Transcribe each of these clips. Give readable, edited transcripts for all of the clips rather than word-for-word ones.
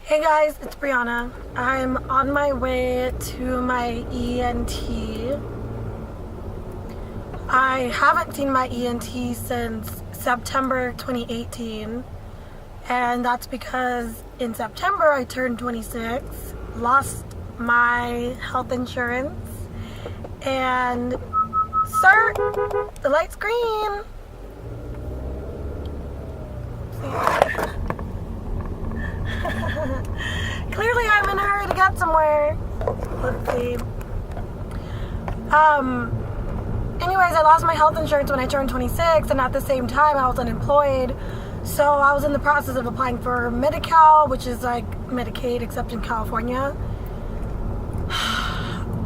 Hey guys, it's Brianna. I'm on my way to my ENT. I haven't seen my ENT since September 2018, and that's because in September I turned 26, lost my health insurance, and sir, the light's green. Clearly I'm in a hurry to get somewhere. Let's see. Anyways, I lost my health insurance when I turned 26, and at the same time I was unemployed. So I was in the process of applying for Medi-Cal, which is like Medicaid except in California.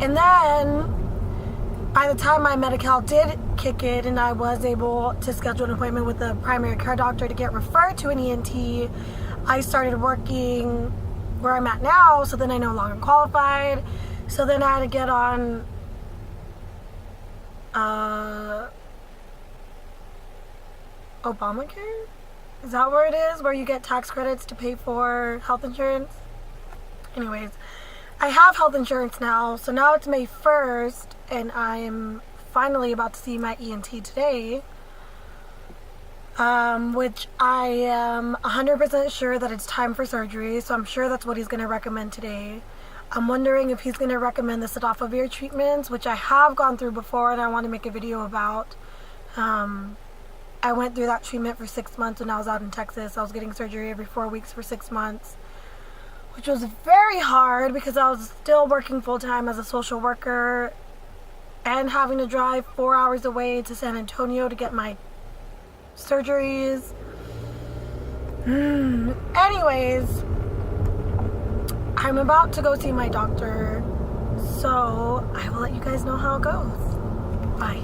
And then by the time my Medi-Cal did kick in and I was able to schedule an appointment with a primary care doctor to get referred to an ENT, I started working where I'm at now, so then I no longer qualified. So then I had to get on Obamacare? Is that where it is? Where you get tax credits to pay for health insurance? Anyways, I have health insurance now, so now it's May 1st, and I'm finally about to see my ENT today. Which I am 100% sure that it's time for surgery, so I'm sure that's what he's going to recommend today. I'm wondering if he's going to recommend the cidofovir treatments, which I have gone through before and I want to make a video about. I went through that treatment for 6 months when I was out in Texas. I was getting surgery every 4 weeks for 6 months, which was very hard because I was still working full-time as a social worker and having to drive 4 hours away to San Antonio to get my surgeries. Anyways, I'm about to go see my doctor, so I will let you guys know how it goes. Bye.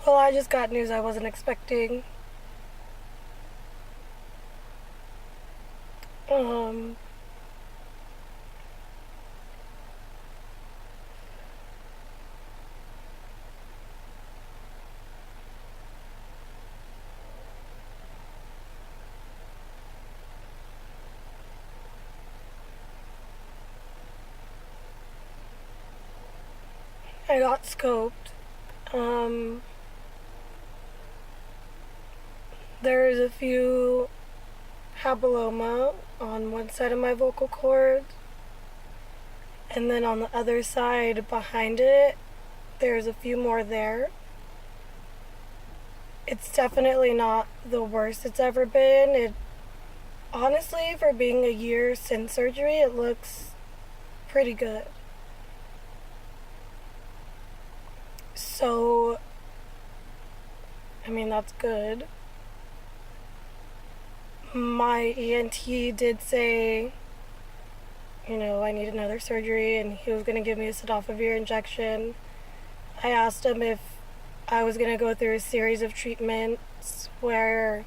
Well, I just got news I wasn't expecting. I got scoped. There's a few papilloma on one side of my vocal cord, and then on the other side behind it, there's a few more there. It's definitely not the worst it's ever been. Honestly, for being a year since surgery, it looks pretty good. So, I mean, that's good. My ENT did say, I need another surgery, and he was going to give me a cidofovir injection. I asked him if I was going to go through a series of treatments where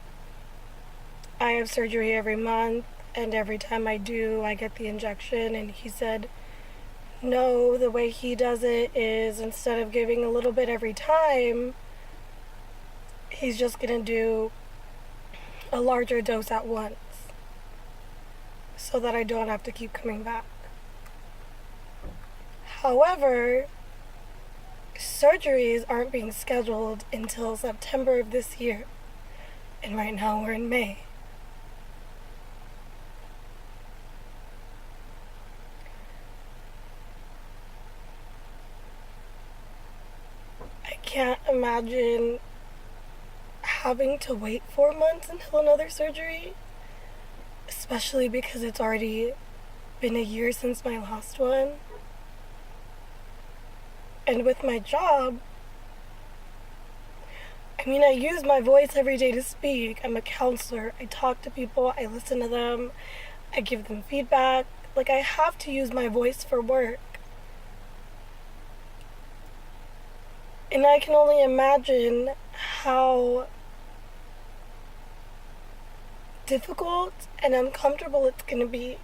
I have surgery every month, and every time I do, I get the injection, and he said no, the way he does it is instead of giving a little bit every time, he's just going to do a larger dose at once so that I don't have to keep coming back. However, surgeries aren't being scheduled until September of this year, and right now we're in May. I can't imagine having to wait 4 months until another surgery, especially because it's already been a year since my last one. And with my job, I use my voice every day to speak. I'm a counselor. I talk to people, I listen to them, I give them feedback. Like, I have to use my voice for work. And I can only imagine how difficult and uncomfortable it's going to be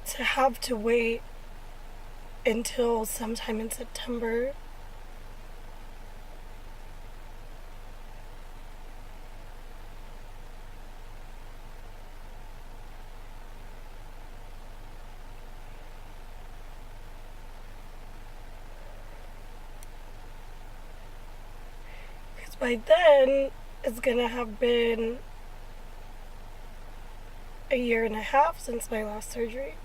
to have to wait until sometime in September. Because by then, it's gonna have been a year and a half since my last surgery.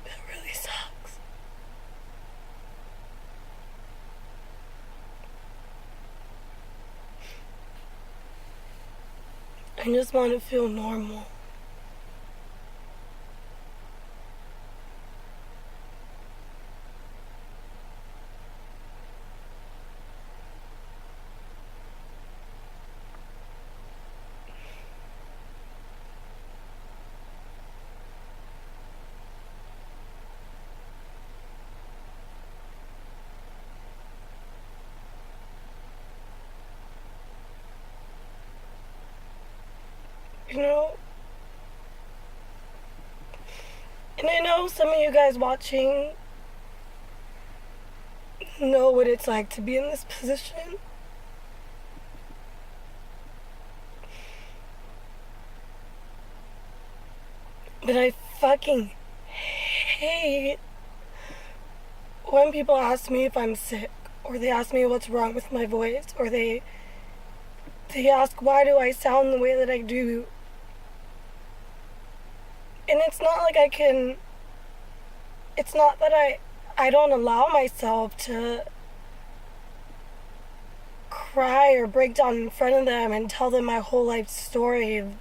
It really sucks. I just want to feel normal. You know? And I know some of you guys watching know what it's like to be in this position. But I fucking hate when people ask me if I'm sick, or they ask me what's wrong with my voice, or they ask why do I sound the way that I do. And it's not like it's not that I don't allow myself to cry or break down in front of them and tell them my whole life story of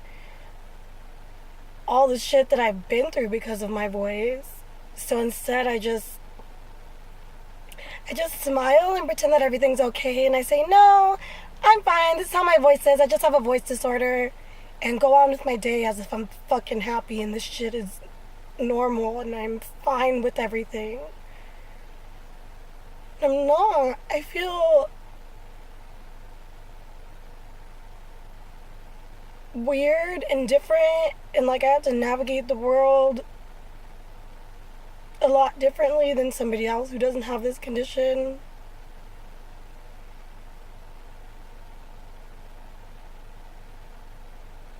all the shit that I've been through because of my voice. So instead I just smile and pretend that everything's okay, and I say, no, I'm fine, this is how my voice is, I just have a voice disorder, and go on with my day as if I'm fucking happy and this shit is normal and I'm fine with everything. I'm not. I feel weird and different, and like I have to navigate the world a lot differently than somebody else who doesn't have this condition.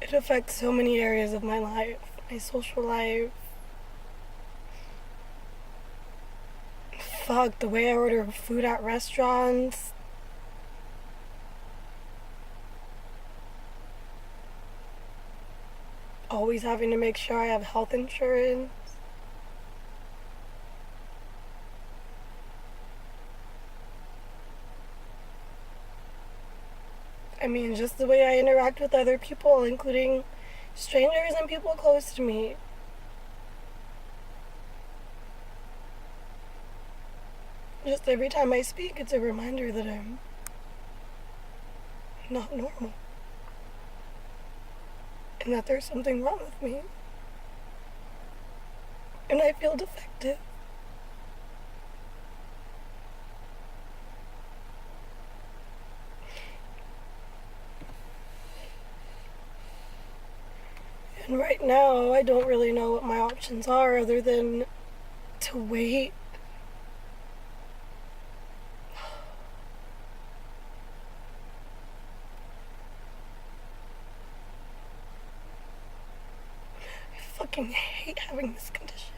It affects so many areas of my life, my social life. Fuck, the way I order food at restaurants. Always having to make sure I have health insurance. I mean, just the way I interact with other people, including strangers and people close to me. Just every time I speak, it's a reminder that I'm not normal. And that there's something wrong with me. And I feel defective. And right now, I don't really know what my options are other than to wait. I fucking hate having this condition.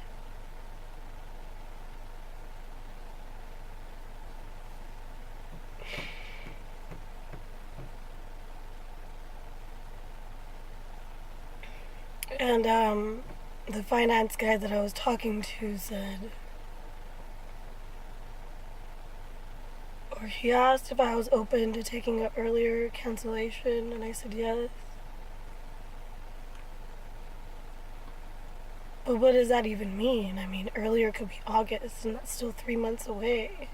And the finance guy that I was talking to said, Or he asked if I was open to taking an earlier cancellation, and I said yes. But what does that even mean? I mean, earlier could be August, and that's still 3 months away.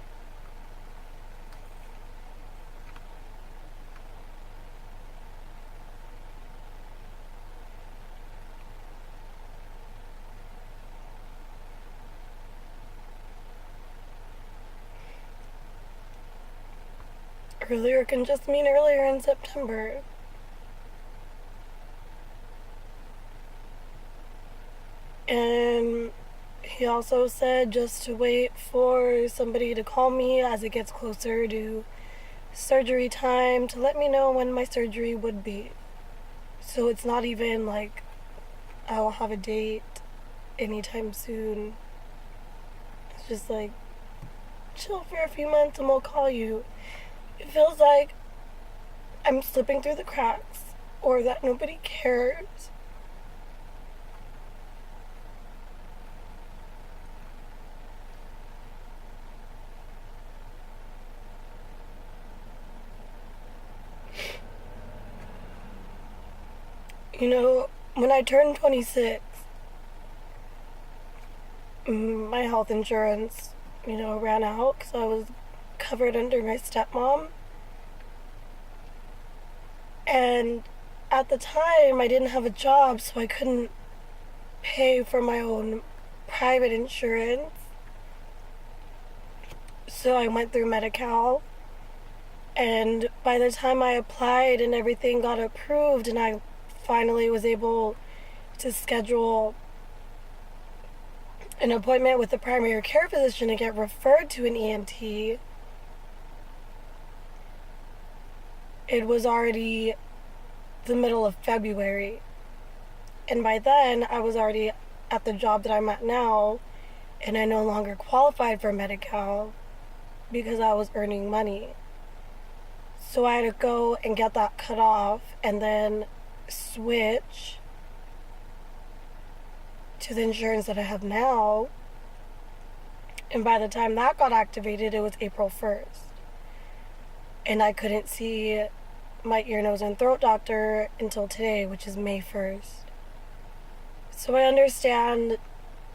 Earlier can just mean earlier in September. And he also said just to wait for somebody to call me as it gets closer to surgery time to let me know when my surgery would be. So it's not even like I'll have a date anytime soon. It's just like, chill for a few months and we'll call you. It feels like I'm slipping through the cracks or that nobody cares. You know, when I turned 26, my health insurance, ran out because I was covered under my stepmom. And at the time, I didn't have a job, so I couldn't pay for my own private insurance. So I went through Medi-Cal. And by the time I applied and everything got approved and I finally was able to schedule an appointment with the primary care physician to get referred to an ENT, it was already the middle of February. And by then, I was already at the job that I'm at now, and I no longer qualified for Medi-Cal because I was earning money. So I had to go and get that cut off and then switch to the insurance that I have now. And by the time that got activated, it was April 1st. And I couldn't see my ear, nose, and throat doctor until today, which is May 1st. So I understand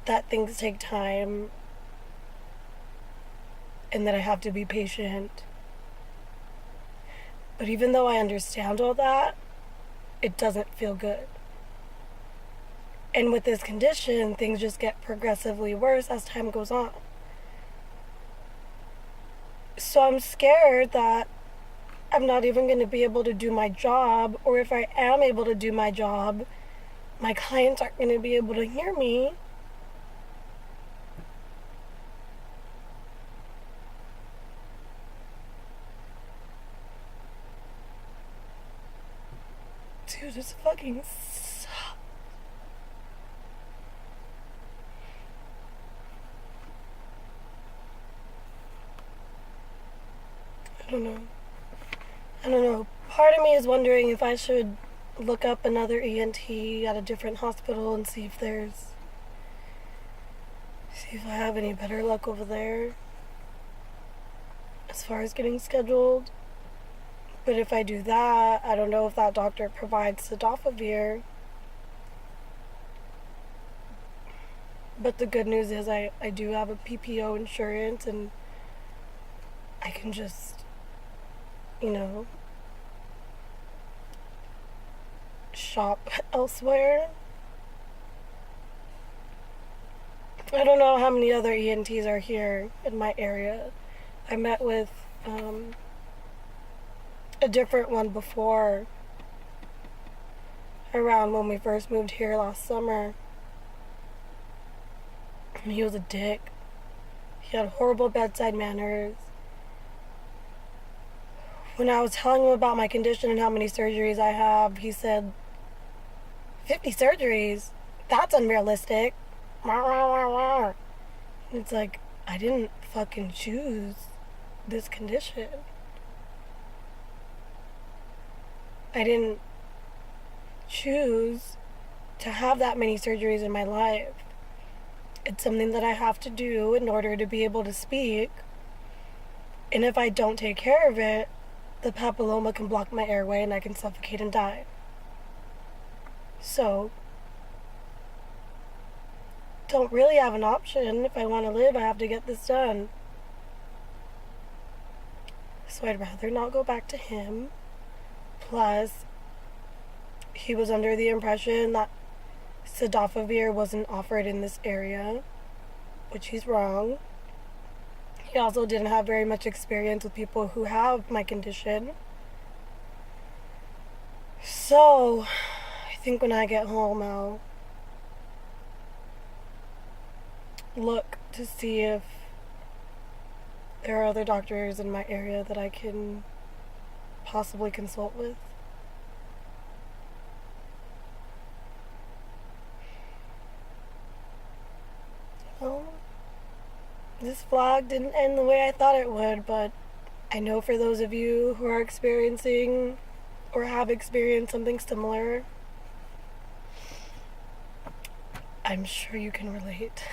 that things take time and that I have to be patient. But even though I understand all that, it doesn't feel good. And with this condition, things just get progressively worse as time goes on. So I'm scared that I'm not even going to be able to do my job, or if I am able to do my job, my clients aren't going to be able to hear me. Dude, this fucking sucks. I don't know. Part of me is wondering if I should look up another ENT at a different hospital and see if I have any better luck over there as far as getting scheduled. But if I do that, I don't know if that doctor provides Cidofovir. But the good news is I do have a PPO insurance and I can just, shop elsewhere. I don't know how many other ENTs are here in my area. I met with a different one before, around when we first moved here last summer. He was a dick. He had horrible bedside manners. When I was telling him about my condition and how many surgeries I have, he said, 50 surgeries? That's unrealistic. It's like, I didn't fucking choose this condition. I didn't choose to have that many surgeries in my life. It's something that I have to do in order to be able to speak. And if I don't take care of it, the papilloma can block my airway and I can suffocate and die. So, don't really have an option. If I want to live, I have to get this done. So I'd rather not go back to him. Plus, he was under the impression that cidofovir wasn't offered in this area, which he's wrong. He also didn't have very much experience with people who have my condition. So, I think when I get home, I'll look to see if there are other doctors in my area that I can possibly consult with. Well, this vlog didn't end the way I thought it would, but I know for those of you who are experiencing or have experienced something similar, I'm sure you can relate.